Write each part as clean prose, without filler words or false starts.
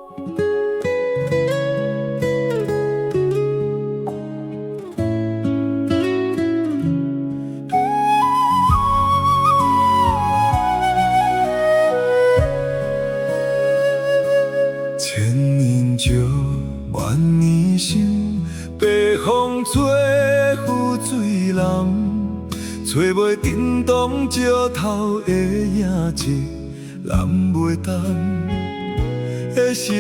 千年石，万年心，北风吹浮水人。找袂叮当石头的影子，揽袂动的小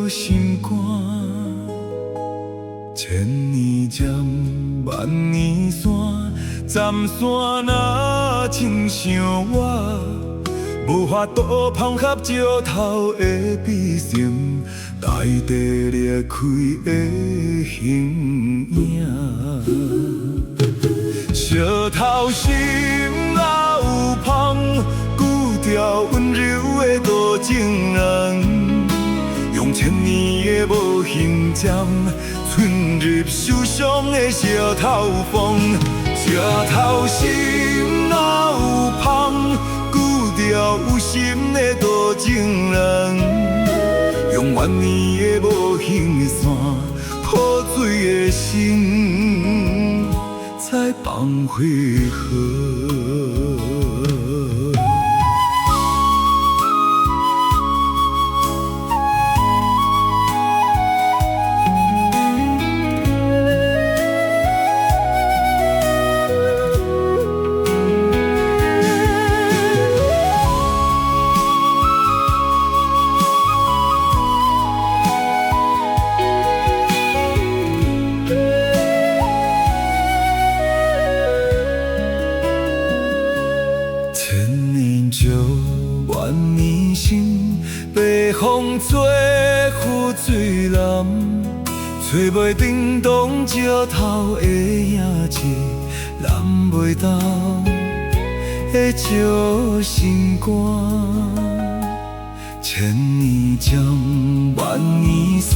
心肝。千年针，万年线，站线若亲像我，无法度碰合石头的悲心，大地裂开的形影。石头心若有香，旧调温柔的多情人，用千年的无形针，存入受伤的石头缝。石头心若有香，旧调有心的多情人，用万年的无形线，破水的心。再放回河。万年心，北风吹浮水南，找袂叮当石头的影子，揽袂动的石心肝。千年针，万年线，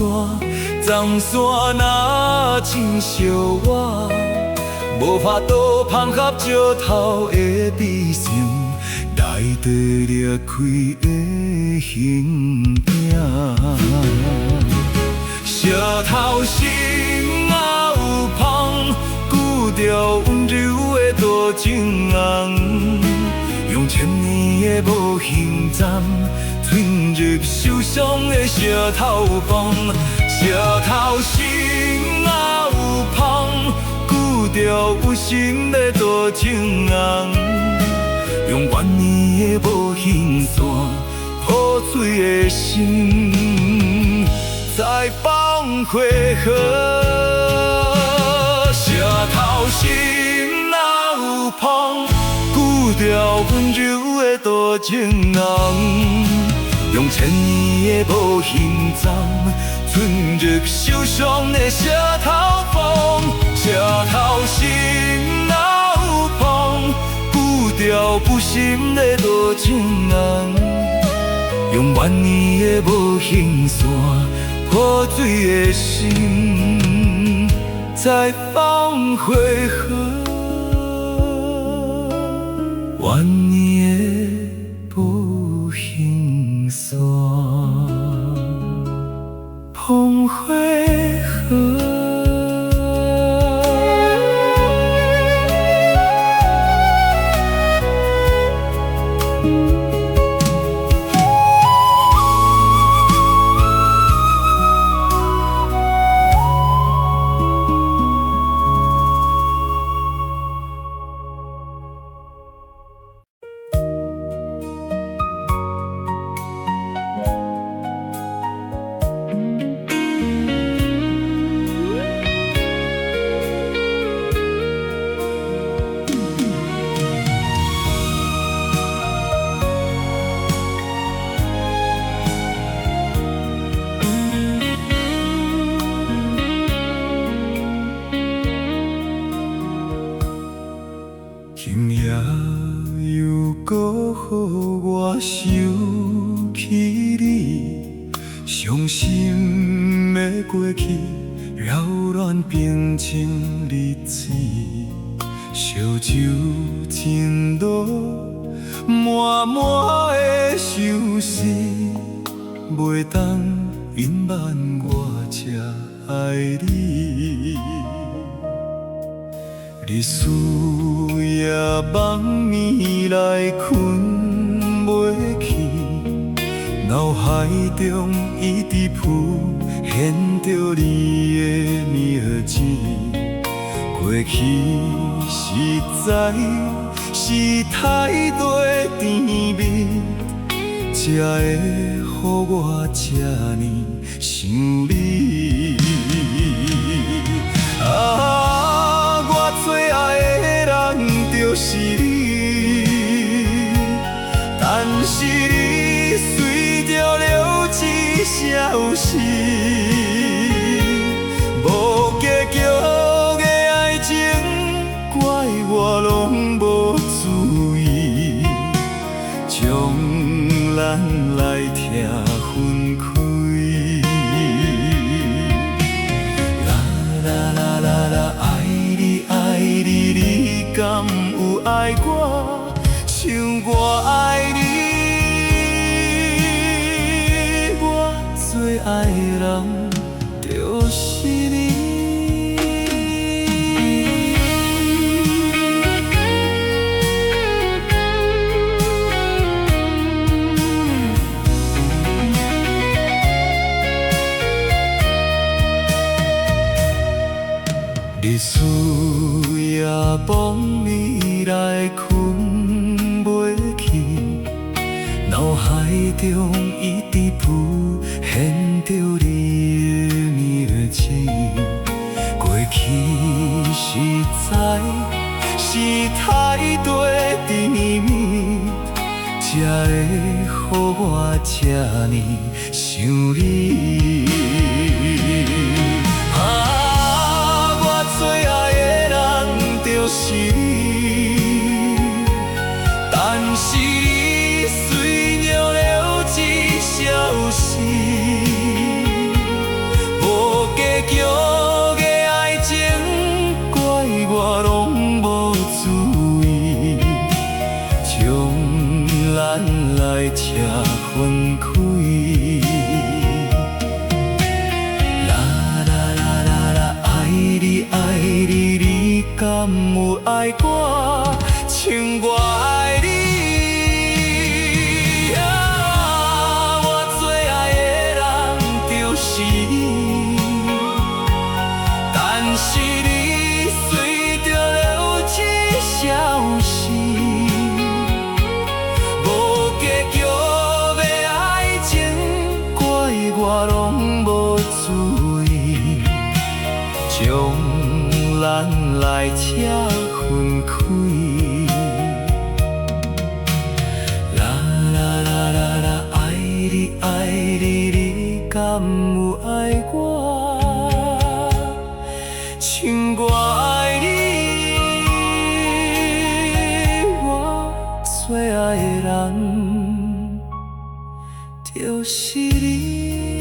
藏线若亲像我，无法度碰合石头的悲心。大地裂开的形影，石头心若有香，旧调温柔的多情人，用千年的无形针，存入受伤的石头缝。石头心若有香，旧调有心的多情人。用万年的无形线，破碎的心，再放回河。石头心若有香，旧调温柔的多情人，用千年的无形针，存入受伤的石头缝。石头心若有香，调不心的多情人，用万年的无形线，破碎的心，再放回河。万年的无形线，碰回河。今夜又搁予我想起你，伤心的过去，扰乱平静日子，烧酒斟落，满满的相思，袂当隐瞒我才爱你。日思夜梦暝来困袂去，脑海中一直浮现着你的名字。过去实在是太多甜蜜，才会予我这呢想你。啊，我最爱的人就是你，但是你随着流水消失，无结局的爱情，怪我拢无注意，将咱来听分开。你敢有爱我，像我爱你？我最爱的人就是你。日思夜梦暝来困袂去，脑海中一直浮现着你的名字。过去实在是太多甜蜜，才会予我这呢想你。最爱的人就是你，但是你随着流水消失，无结局的爱情，怪我拢无注意，将咱来车分开。爱你，你敢有爱我，像我爱你？我最爱的人就是你，但是你随着流水消失，无结局的爱情，怪我拢无注意，将咱来车分开。爱你，你敢有爱我，像我爱你？我最爱的人就是你。